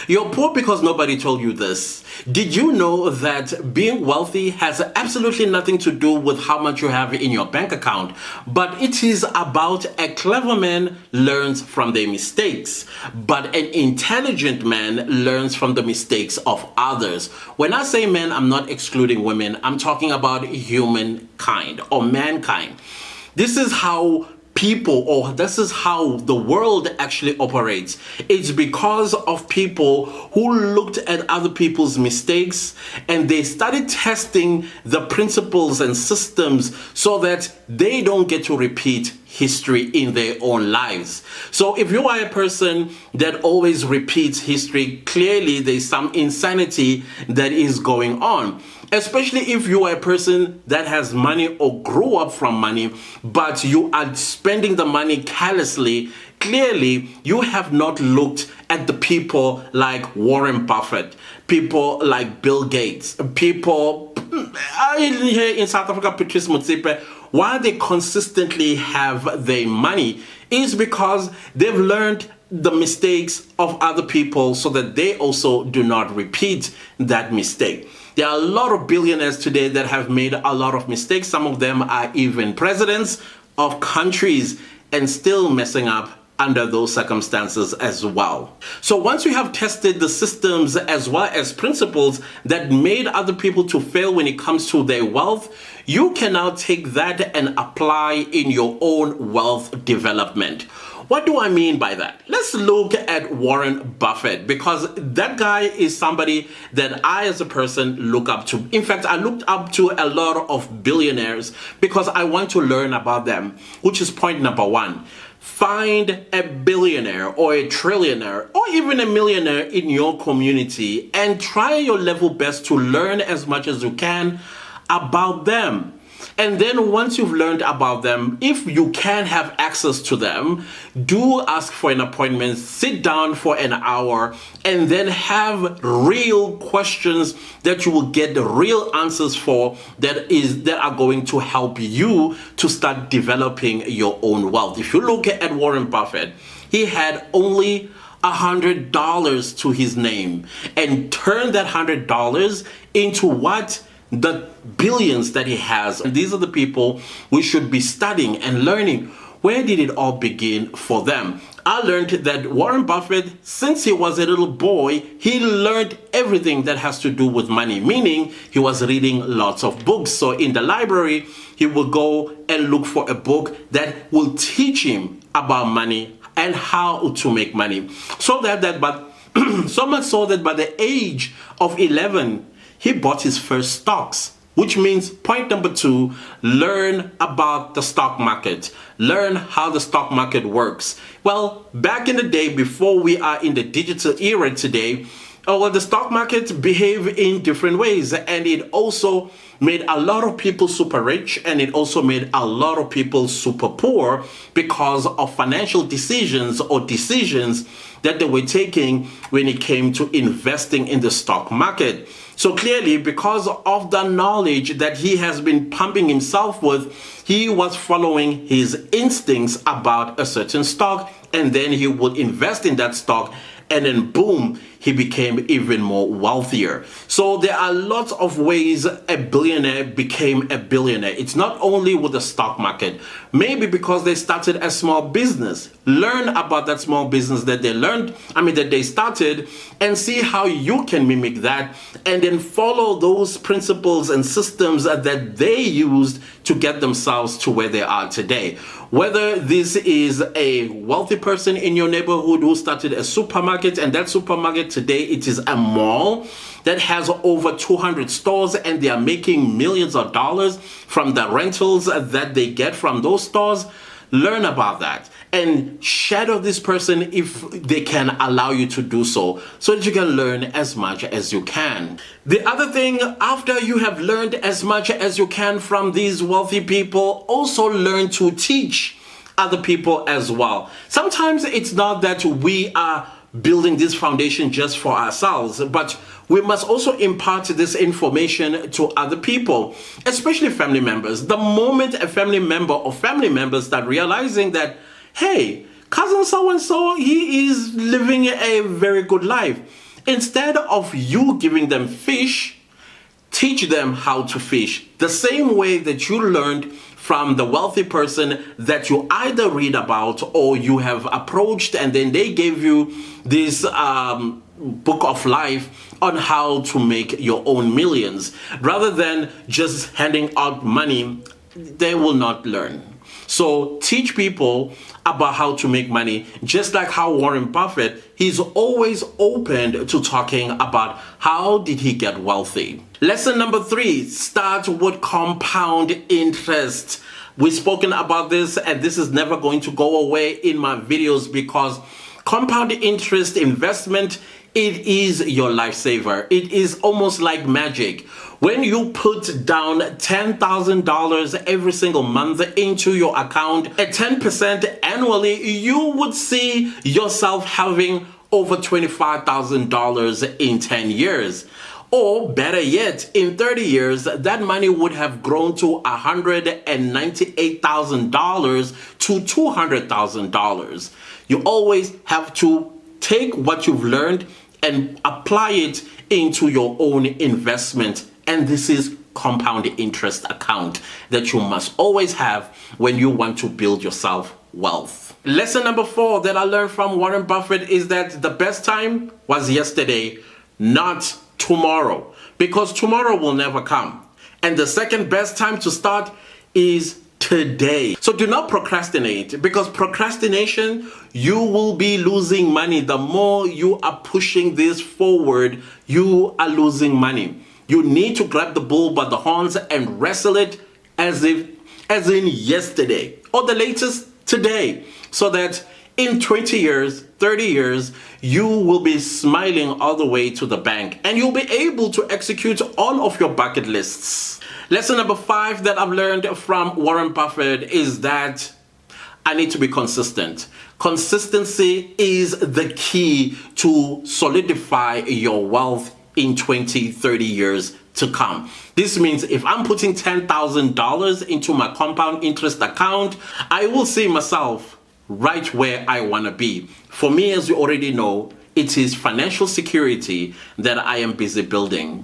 You're poor because nobody told you this. Did you know that being wealthy has absolutely nothing to do with how much you have in your bank account, but it is about a clever man learns from their mistakes, but an intelligent man learns from the mistakes of others. When I say men, I'm not excluding women. I'm talking about humankind or mankind. This is how this is how the world actually operates. It's because of people who looked at other people's mistakes and they started testing the principles and systems so that they don't get to repeat history in their own lives. So if you are a person that always repeats history, clearly there's some insanity that is going on. Especially if you are a person that has money or grew up from money, but you are spending the money carelessly, clearly you have not looked at the people like Warren Buffett, people like Bill Gates, people here in South Africa, Patrice Motsepe. Why they consistently have their money is because they've learned the mistakes of other people so that they also do not repeat that mistake. There are a lot of billionaires today that have made a lot of mistakes. Some of them are even presidents of countries and still messing up under those circumstances as well. So once you have tested the systems as well as principles that made other people to fail when it comes to their wealth, you can now take that and apply in your own wealth development. What do I mean by that? Let's look at Warren Buffett, because that guy is somebody that I as a person look up to. In fact, I looked up to a lot of billionaires because I want to learn about them, which is point number one. Find a billionaire or a trillionaire or even a millionaire in your community and try your level best to learn as much as you can about them. And then once you've learned about them, if you can have access to them, do ask for an appointment, sit down for an hour, and then have real questions that you will get the real answers for that are going to help you to start developing your own wealth. If you look at Warren Buffett, he had only $100 to his name and turned that $100 into what? The billions that he has. And these are the people we should be studying and learning. Where did it all begin for them? I learned that Warren Buffett, since he was a little boy, he learned everything that has to do with money, meaning he was reading lots of books. So in the library, he will go and look for a book that will teach him about money and how to make money. So so much so that by the age of 11, he bought his first stocks, which means point number two, learn about the stock market. Learn how the stock market works. Well, back in the day, before we are in the digital era today, the stock market behaved in different ways, and it also made a lot of people super rich, and it also made a lot of people super poor because of financial decisions that they were taking when it came to investing in the stock market. So clearly, because of the knowledge that he has been pumping himself with, he was following his instincts about a certain stock, and then he would invest in that stock, and then boom, he became even more wealthier. So there are lots of ways a billionaire became a billionaire. It's not only with the stock market. Maybe because they started a small business. Learn about that small business that they started, and see how you can mimic that, and then follow those principles and systems that they used to get themselves to where they are today. Whether this is a wealthy person in your neighborhood who started a supermarket, and that supermarket today it is a mall that has over 200 stores, and they are making millions of dollars from the rentals that they get from those stores. Learn about that and shadow this person if they can allow you to do so that you can learn as much as you can. The other thing, after you have learned as much as you can from these wealthy people, also learn to teach other people as well. Sometimes it's not that we are building this foundation just for ourselves, but we must also impart this information to other people, especially family members. The moment a family member or family members start realizing that, hey, cousin so-and-so, he is living a very good life, Instead of you giving them fish, teach them how to fish. The same way that you learned from the wealthy person that you either read about or you have approached, and then they gave you this book of life on how to make your own millions. Rather than just handing out money, they will not learn. So teach people about how to make money, just like how Warren Buffett, he's always open to talking about how did he get wealthy. Lesson number 3, start with compound interest. We've spoken about this, and this is never going to go away in my videos, because compound interest investment, it is your lifesaver. It is almost like magic. When you put down $10,000 every single month into your account at 10% annually, you would see yourself having over $25,000 in 10 years. Or better yet, in 30 years, that money would have grown to $198,000 to $200,000. You always have to take what you've learned and apply it into your own investment. And this is compound interest account that you must always have when you want to build yourself wealth. Lesson number 4 that I learned from Warren Buffett is that the best time was yesterday, not tomorrow, because tomorrow will never come. And the second best time to start is today. So do not procrastinate, because procrastination, you will be losing money. The more you are pushing this forward, you are losing money. You need to grab the bull by the horns and wrestle it as in yesterday, or the latest today, so that in 20 years, 30 years, you will be smiling all the way to the bank, and you'll be able to execute all of your bucket lists. Lesson number 5 that I've learned from Warren Buffett is that I need to be consistent. Consistency is the key to solidify your wealth in 20, 30 years to come. This means if I'm putting $10,000 into my compound interest account, I will see myself right where I want to be. For me, as you already know, it is financial security that I am busy building.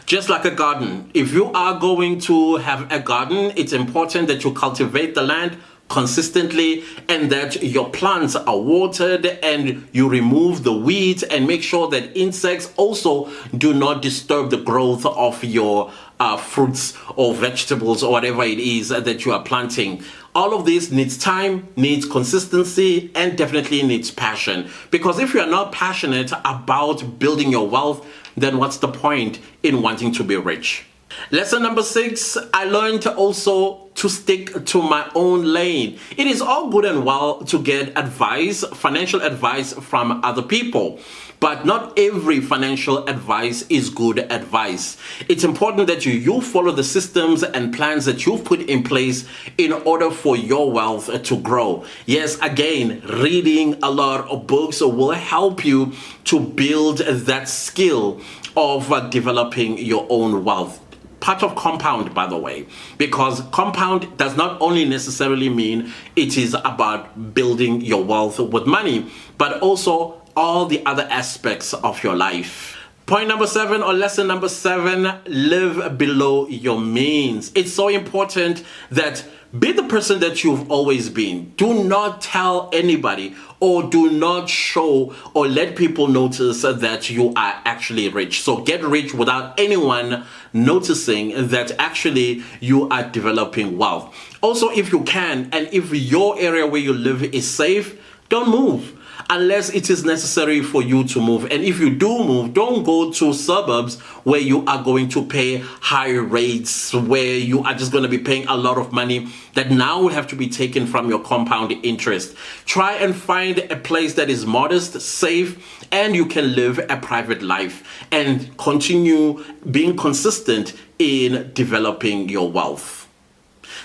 Just like a garden, if you are going to have a garden, it's important that you cultivate the land consistently and that your plants are watered and you remove the weeds and make sure that insects also do not disturb the growth of your fruits or vegetables or whatever it is that you are planting. All of this needs time, needs consistency, and definitely needs passion. Because if you are not passionate about building your wealth, then what's the point in wanting to be rich? Lesson number 6, I learned also to stick to my own lane. It is all good and well to get advice, financial advice from other people, but not every financial advice is good advice. It's important that you follow the systems and plans that you've put in place in order for your wealth to grow. Yes, again, reading a lot of books will help you to build that skill of developing your own wealth. Part of compound, by the way, because compound does not only necessarily mean it is about building your wealth with money, but also all the other aspects of your life. Point number 7, or lesson number 7, live below your means. It's so important that be the person that you've always been. Do not tell anybody or do not show or let people notice that you are actually rich. So get rich without anyone noticing that actually you are developing wealth. Also, if you can, and if your area where you live is safe, don't move unless it is necessary for you to move. And if you do move, don't go to suburbs where you are going to pay high rates, where you are just going to be paying a lot of money that now will have to be taken from your compound interest. Try and find a place that is modest, safe, and you can live a private life and continue being consistent in developing your wealth.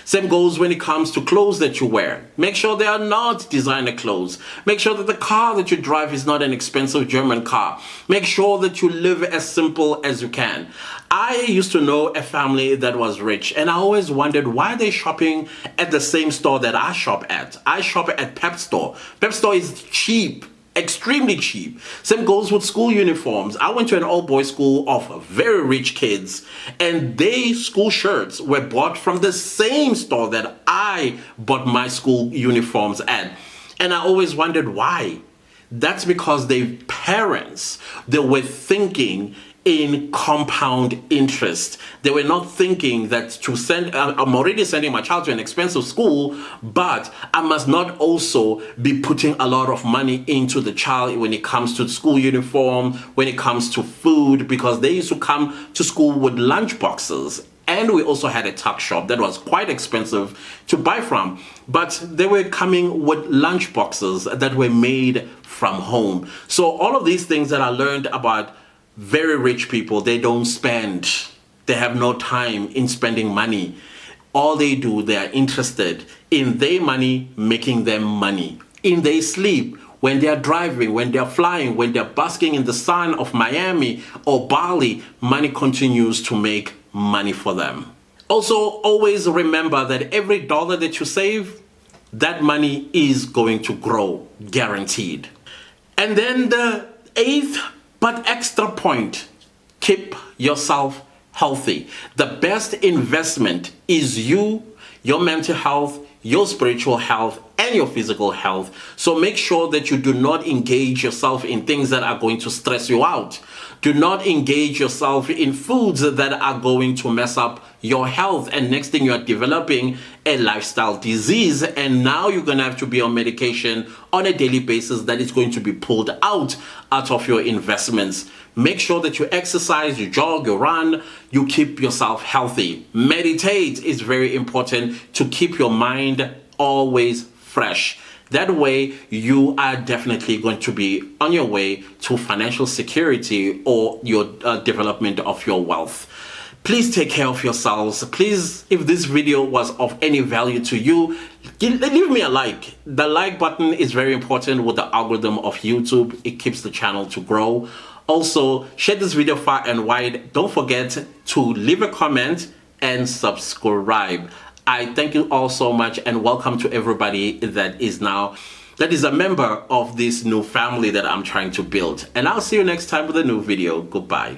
Same goes when it comes to clothes that you wear. Make sure they are not designer clothes. Make sure that the car that you drive is not an expensive German car. Make sure that you live as simple as you can. I used to know a family that was rich, and I always wondered why they're shopping at the same store that I shop at. I shop at Pep Store. Pep Store is cheap. extremely cheap. Same goes with school uniforms. I went to an all-boys school of very rich kids, and their school shirts were bought from the same store that I bought my school uniforms at. And I always wondered why. That's because their parents, they were thinking in compound interest. They were not thinking that to send, I'm already sending my child to an expensive school, but I must not also be putting a lot of money into the child when it comes to school uniform, when it comes to food, because they used to come to school with lunch boxes. And we also had a tuck shop that was quite expensive to buy from. But they were coming with lunch boxes that were made from home. So all of these things that I learned about very rich people, they don't spend. They have no time in spending money. All they do, they are interested in their money making them money. In their sleep, when they are driving, when they are flying, when they are basking in the sun of Miami or Bali, money continues to make money for them. Also, always remember that every dollar that you save, that money is going to grow, guaranteed. And then the eighth but extra point, keep yourself healthy. The best investment is you, your mental health, your spiritual health, and your physical health. So make sure that you do not engage yourself in things that are going to stress you out. Do not engage yourself in foods that are going to mess up your health. And next thing, you are developing a lifestyle disease. And now you're going to have to be on medication on a daily basis that is going to be pulled out of your investments. Make sure that you exercise, you jog, you run, you keep yourself healthy. Meditate is very important to keep your mind always fresh. That way, you are definitely going to be on your way to financial security or your development of your wealth. Please take care of yourselves. Please, if this video was of any value to you, leave me a like. The like button is very important with the algorithm of YouTube. It keeps the channel to grow. Also, share this video far and wide. Don't forget to leave a comment and subscribe. I thank you all so much, and welcome to everybody that is a member of this new family that I'm trying to build. And I'll see you next time with a new video. Goodbye.